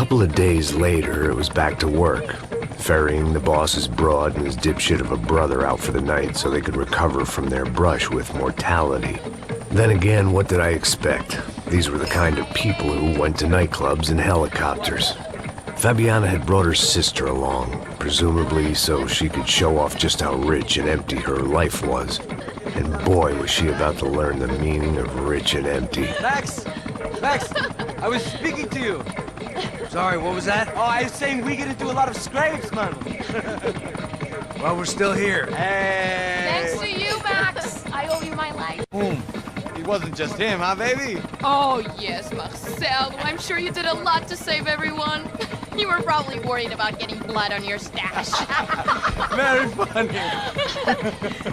couple of days later, it was back to work, ferrying the boss's broad and his dipshit of a brother out for the night so they could recover from their brush with mortality. Then again, what did I expect? These were the kind of people who went to nightclubs in helicopters. Fabiana had brought her sister along, presumably so she could show off just how rich and empty her life was. And boy, was she about to learn the meaning of rich and empty. Max! Max! I was speaking to you! Sorry, what was that? Oh, I was saying we get to do a lot of scrapes, man! Well, we're still here. Hey! Thanks to you, Max! I owe you my life. Boom! It wasn't just him, huh, baby? Oh, yes, Marcel. I'm sure you did a lot to save everyone. You were probably worried about getting blood on your stash. Very funny!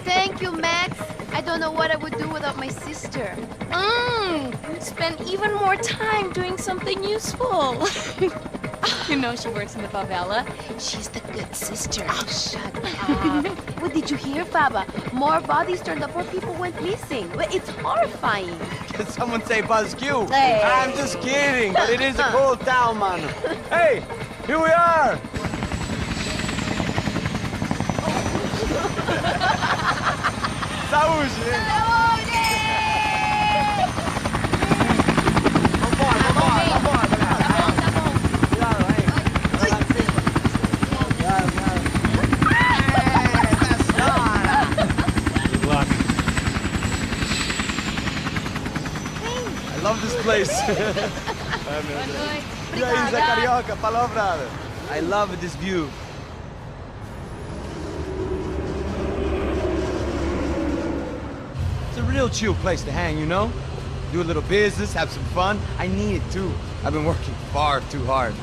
Thank you, Max. I don't know what I would do without my sister. Spend even more time doing something useful. You know she works in the favela. She's the good sister. Oh, shut up. What did you hear, Baba? More bodies turned up where people went missing. It's horrifying. Did someone say Buzz Q? Hey. I'm just kidding, but it is a cool town, man. Hey, here we are! Saúde! I love this place. E aí, Zé Carioca, palavra. I love this view. It's a real chill place to hang, you know? Do a little business, have some fun. I need it too. I've been working far too hard.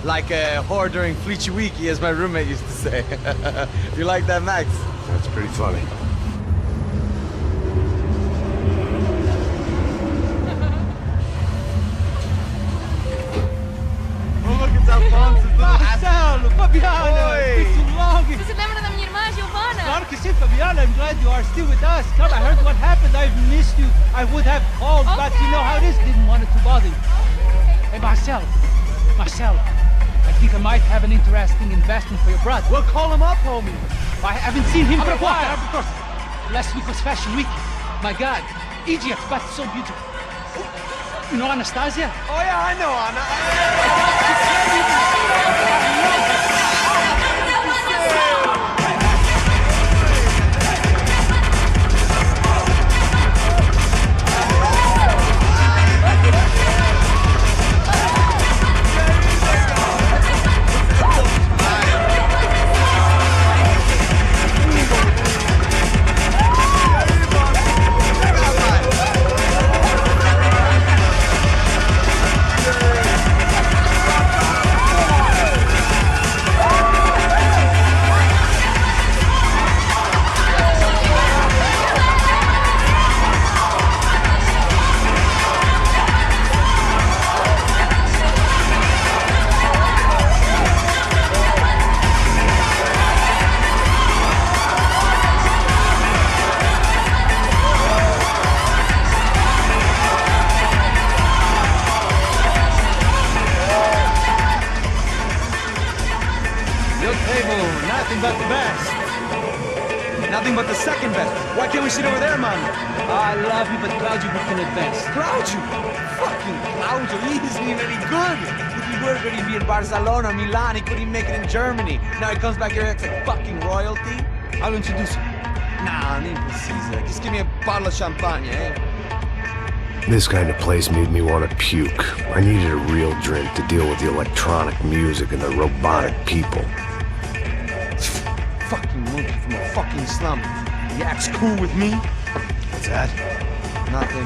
Like a whore during Fleechy Weeky, as my roommate used to say. You like that, Max? That's pretty funny. Marcelo, Fabiana, it's been so long. Você se lembra da minha irmã, Giovanna? Claro que sim, Fabiana. I'm glad you are still with us. Come, I heard what happened. I've missed you. I would have called, but you know how it is. Didn't want it to bother you. Hey, Marcelo, I think I might have an interesting investment for your brother. Well, call him up, homie. I haven't seen him for a while. Last week was Fashion Week. My God, Egypt, but so beautiful. You know Anastasia? Oh yeah, I know Anna. Nothing but the best. Nothing but the second best. Why can't we sit over there, man? I love you, but Claudio booked in advance. Claudio? Fucking Claudio, he isn't even any good. If he were good, he'd be in Barcelona, Milan, he couldn't make it in Germany. Now he comes back here, acts like fucking royalty. I'll introduce you. Nah, need precisa. Just give me a bottle of champagne, eh? This kind of place made me want to puke. I needed a real drink to deal with the electronic music and the robotic people. Fucking monkey from a fucking slum. He acts cool with me. What's that? Nothing.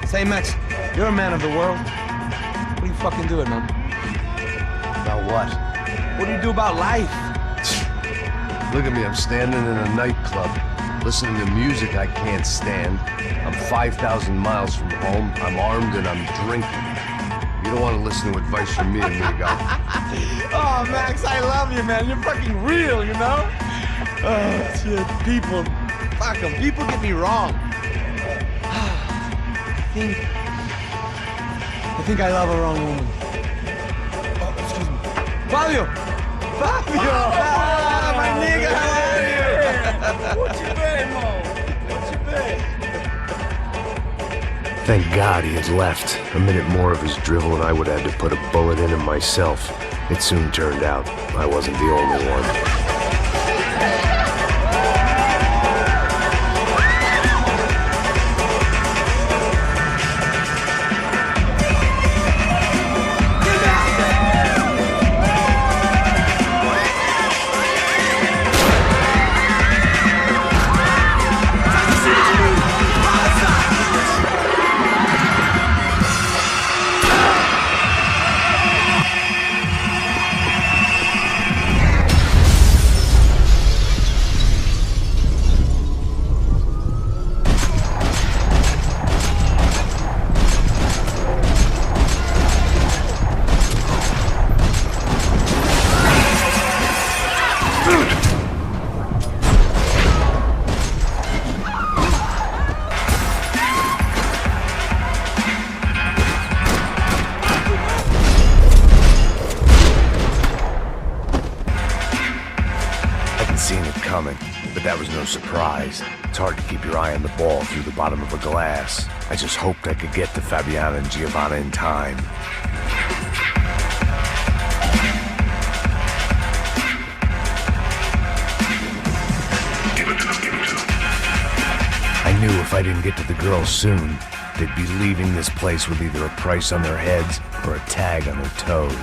Say, Max, you're a man of the world. What are you fucking doing, man? About what? What do you do about life? Look at me, I'm standing in a nightclub, listening to music I can't stand. I'm 5,000 miles from home, I'm armed and I'm drinking. You don't want to listen to advice from me, amigo. Oh, Max, I love you, man. You're fucking real, you know? Oh, shit. People. Fuck them. People get me wrong. I think I love a wrong woman. Fabio! Fabio! Ah, my nigga, how are you? Thank God he had left. A minute more of his drivel and I would have had to put a bullet in him myself. It soon turned out I wasn't the only one. Seen it coming, but that was no surprise. It's hard to keep your eye on the ball through the bottom of a glass. I just hoped I could get to Fabiana and Giovanna in time. I knew if I didn't get to the girls soon, they'd be leaving this place with either a price on their heads or a tag on their toes.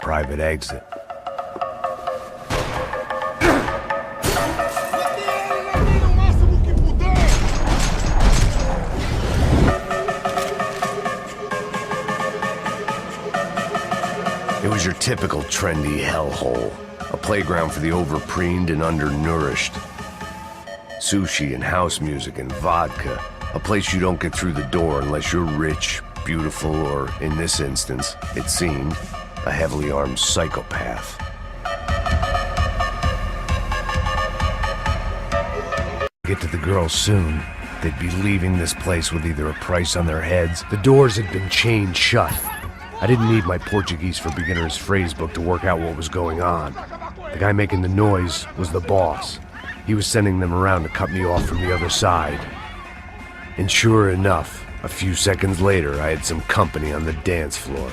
Private exit. It was your typical trendy hellhole, a playground for the overpreened and undernourished. Sushi and house music and vodka, a place you don't get through the door unless you're rich, beautiful, or in this instance, it seemed, a heavily armed psychopath. Get to the girls soon. They'd be leaving this place with either a price on their heads. The doors had been chained shut. I didn't need my Portuguese for Beginners phrase book to work out what was going on. The guy making the noise was the boss. He was sending them around to cut me off from the other side. And sure enough, a few seconds later, I had some company on the dance floor.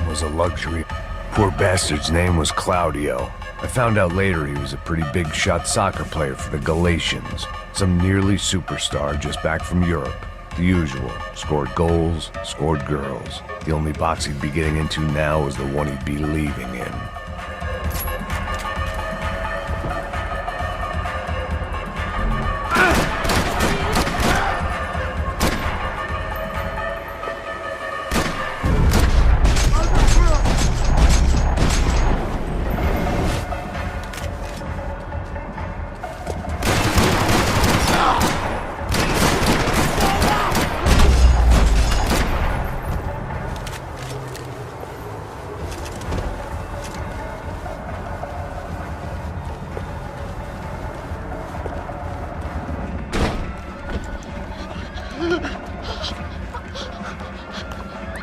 Was a luxury. Poor bastard's name was Claudio. I found out later he was a pretty big shot soccer player for the Galatians. Some nearly superstar just back from Europe. The usual. Scored goals, scored girls. The only box he'd be getting into now was the one he'd be leaving in.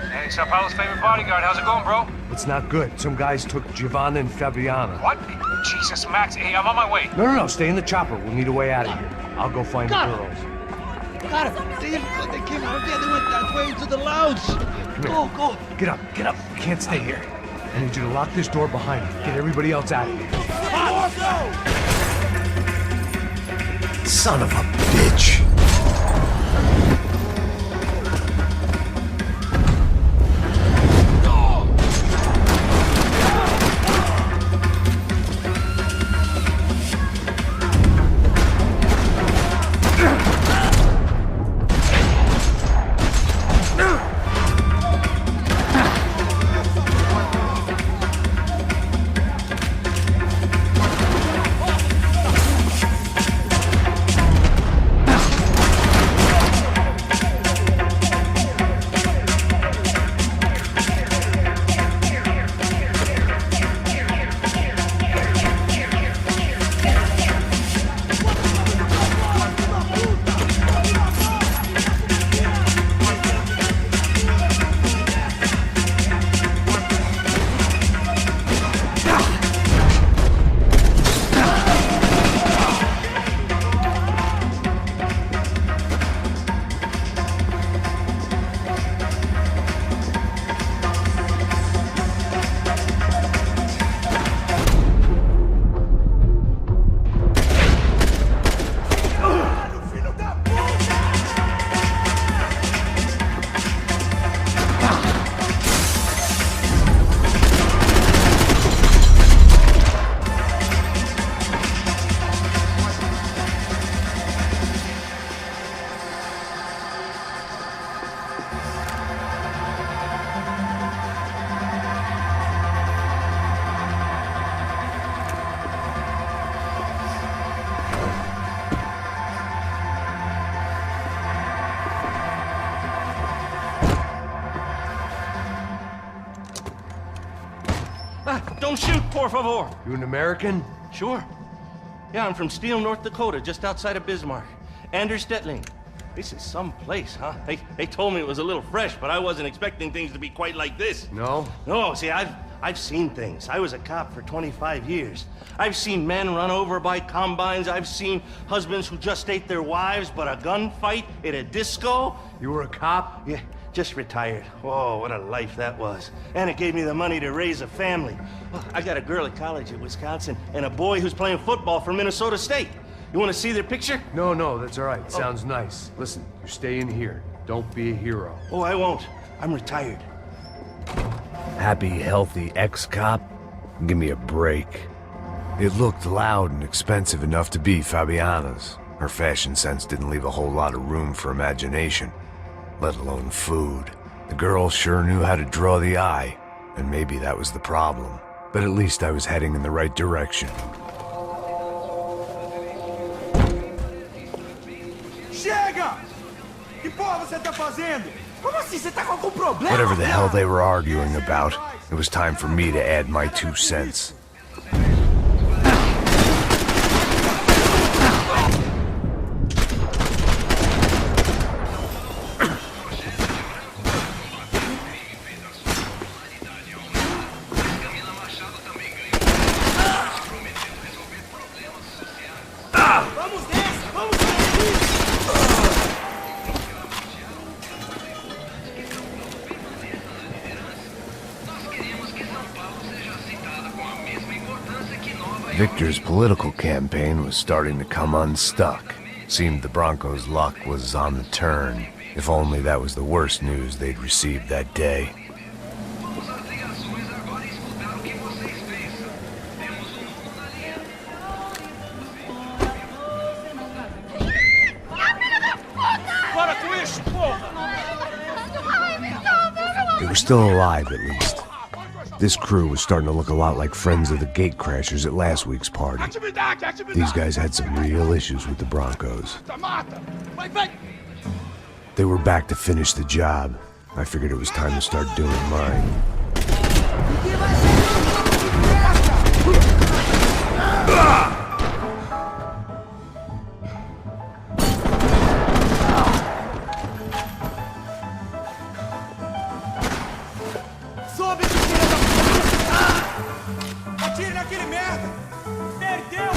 Hey, Sao Paulo's favorite bodyguard. How's it going, bro? It's not good. Some guys took Giovanna and Fabiana. What? Jesus, Max. Hey, I'm on my way. No, stay in the chopper. We'll need a way out of here. I'll go find the girls. Got it. They came out of there. They went that way to the lounge. Go. Get up. You can't stay here. I need you to lock this door behind you. Get everybody else out of here. Son of a bitch. Don't shoot, por favor. You an American? Sure. Yeah, I'm from Steele, North Dakota, just outside of Bismarck. Anders Stetling. This is some place, huh? They told me it was a little fresh, but I wasn't expecting things to be quite like this. No? No, see, I've seen things. I was a cop for 25 years. I've seen men run over by combines. I've seen husbands who just ate their wives, but a gunfight at a disco. You were a cop? Yeah, just retired. Oh, what a life that was. And it gave me the money to raise a family. Well, I got a girl at college at Wisconsin and a boy who's playing football for Minnesota State. You want to see their picture? No, that's all right. Sounds nice. Listen, you stay in here. Don't be a hero. Oh, I won't. I'm retired. Happy, healthy ex-cop? Give me a break. It looked loud and expensive enough to be Fabiana's. Her fashion sense didn't leave a whole lot of room for imagination, let alone food. The girl sure knew how to draw the eye, and maybe that was the problem. But at least I was heading in the right direction. Chega! Que porra você tá fazendo? Como assim? Você tá com algum problema? Whatever the hell they were arguing about, it was time for me to add my 2 cents. Victor's political campaign was starting to come unstuck. Seemed the Broncos' luck was on the turn. If only that was the worst news they'd received that day. They were still alive, at least. This crew was starting to look a lot like friends of the gatecrashers at last week's party. These guys had some real issues with the Broncos. They were back to finish the job. I figured it was time to start doing mine. atire naquele merda! Perdeu!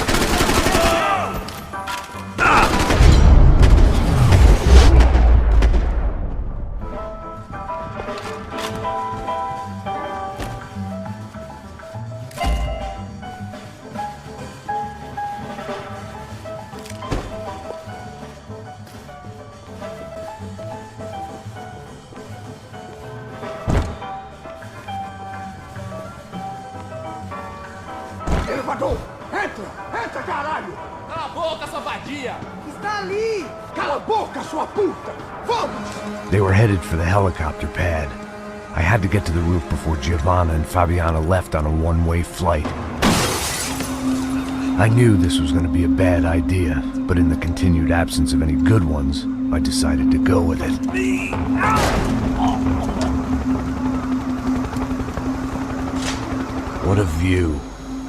Elevador! Entra! Entra, caralho! Cala a boca, sua vadia! Está ali! Cala a boca, sua puta! Vamos! They were headed for the helicopter pad. I had to get to the roof before Giovanna and Fabiana left on a one-way flight. I knew this was going to be a bad idea, but in the continued absence of any good ones, I decided to go with it. What a view.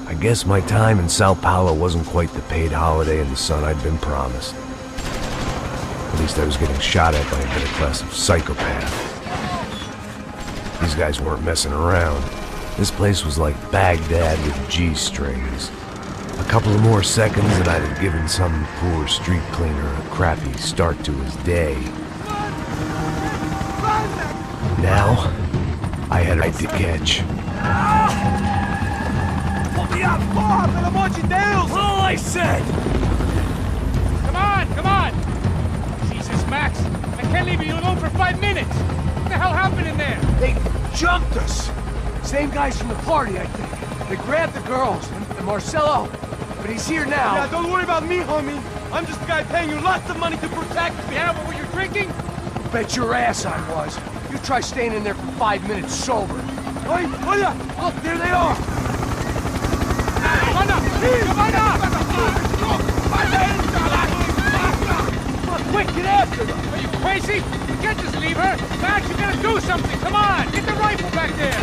I guess my time in Sao Paulo wasn't quite the paid holiday in the sun I'd been promised. At least I was getting shot at by a better class of psychopath. These guys weren't messing around. This place was like Baghdad with G-strings. A couple of more seconds and I'd have given some poor street cleaner a crappy start to his day. Now, I had a right to catch. Porra, pelo amor de Deus! All I said! Come on! Jesus, Max, I can't leave you alone for 5 minutes! What the hell happened in there? They jumped us! Same guys from the party, I think. They grabbed the girls, and Marcelo, but he's here now. Yeah, don't worry about me, homie. I'm just the guy paying you lots of money to protect me. Yeah, but were you drinking? Bet your ass I was. You try staying in there for 5 minutes sober. Oi, olha! Look, there they are! Quick, get after them! Are you crazy? You can't just leave her! Max, you gotta do something! Come on! Get the rifle back there!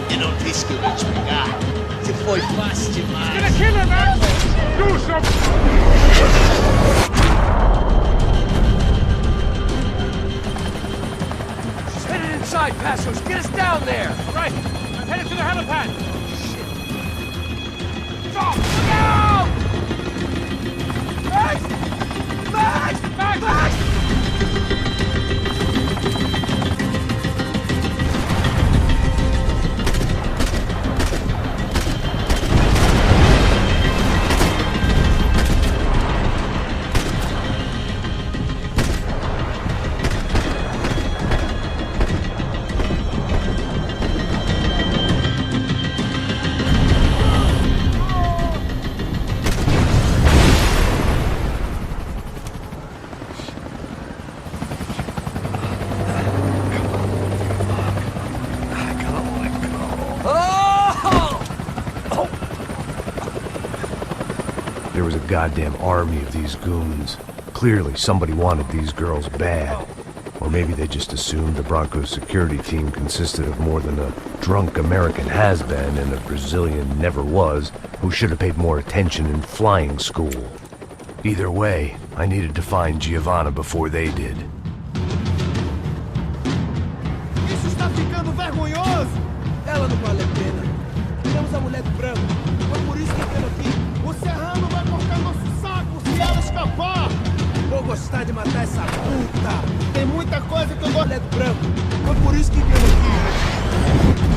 Eu não disse que eu ia te pegar. Você foi fácil demais. He's gonna kill her, man! She's headed inside, Passos. Get us down there. All right, I'm headed to the helipad. Stop! Look out! Max! Max! Max! Max! There was a goddamn army of these goons. Clearly, somebody wanted these girls bad. Or maybe they just assumed the Broncos security team consisted of more than a drunk American has-been and a Brazilian never was who should have paid more attention in flying school. Either way, I needed to find Giovanna before they did. Isso está ficando vergonhoso! Ela não vale a pena. Temos a mulher do branco. Foi por isso que estamos aqui. O Serrano vai cortar nosso saco se ela escapar! Vou gostar de matar essa puta! Tem muita coisa que eu gosto do branco. Foi por isso que estamos aqui.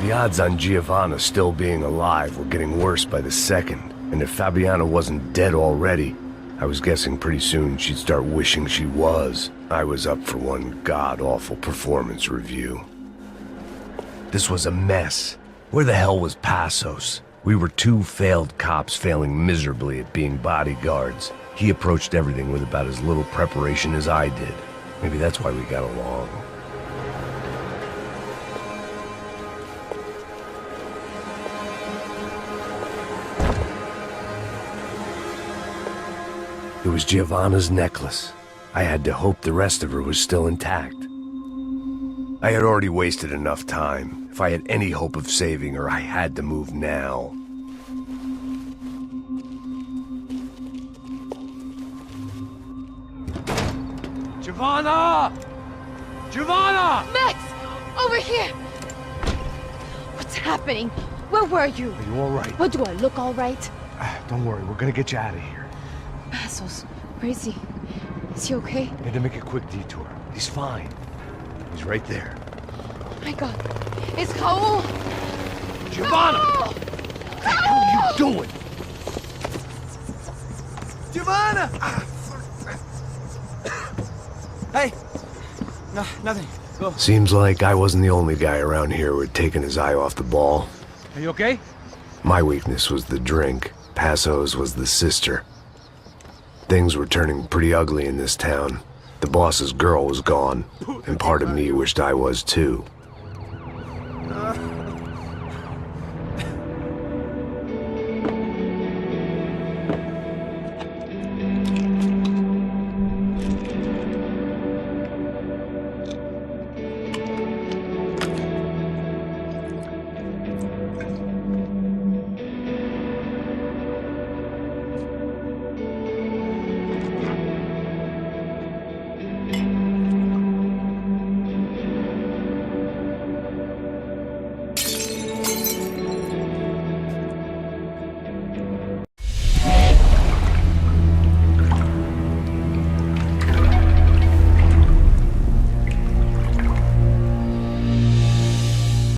The odds on Giovanna still being alive were getting worse by the second. And if Fabiana wasn't dead already, I was guessing pretty soon she'd start wishing she was. I was up for one god-awful performance review. This was a mess. Where the hell was Passos? We were two failed cops failing miserably at being bodyguards. He approached everything with about as little preparation as I did. Maybe that's why we got along. It was Giovanna's necklace. I had to hope the rest of her was still intact. I had already wasted enough time. If I had any hope of saving her, I had to move now. Giovanna! Giovanna! Max! Over here! What's happening? Where were you? Are you all right? What, do I look all right? Don't worry, we're gonna get you out of here. Passos, where is he? Is he okay? Had to make a quick detour. He's fine. He's right there. Oh my God. It's Raul! Giovanna! No! What the hell are you doing? Giovanna! Hey! No, nothing. Go. Seems like I wasn't the only guy around here who had taken his eye off the ball. Are you okay? My weakness was the drink. Passos was the sister. Things were turning pretty ugly in this town. The boss's girl was gone, and part of me wished I was too.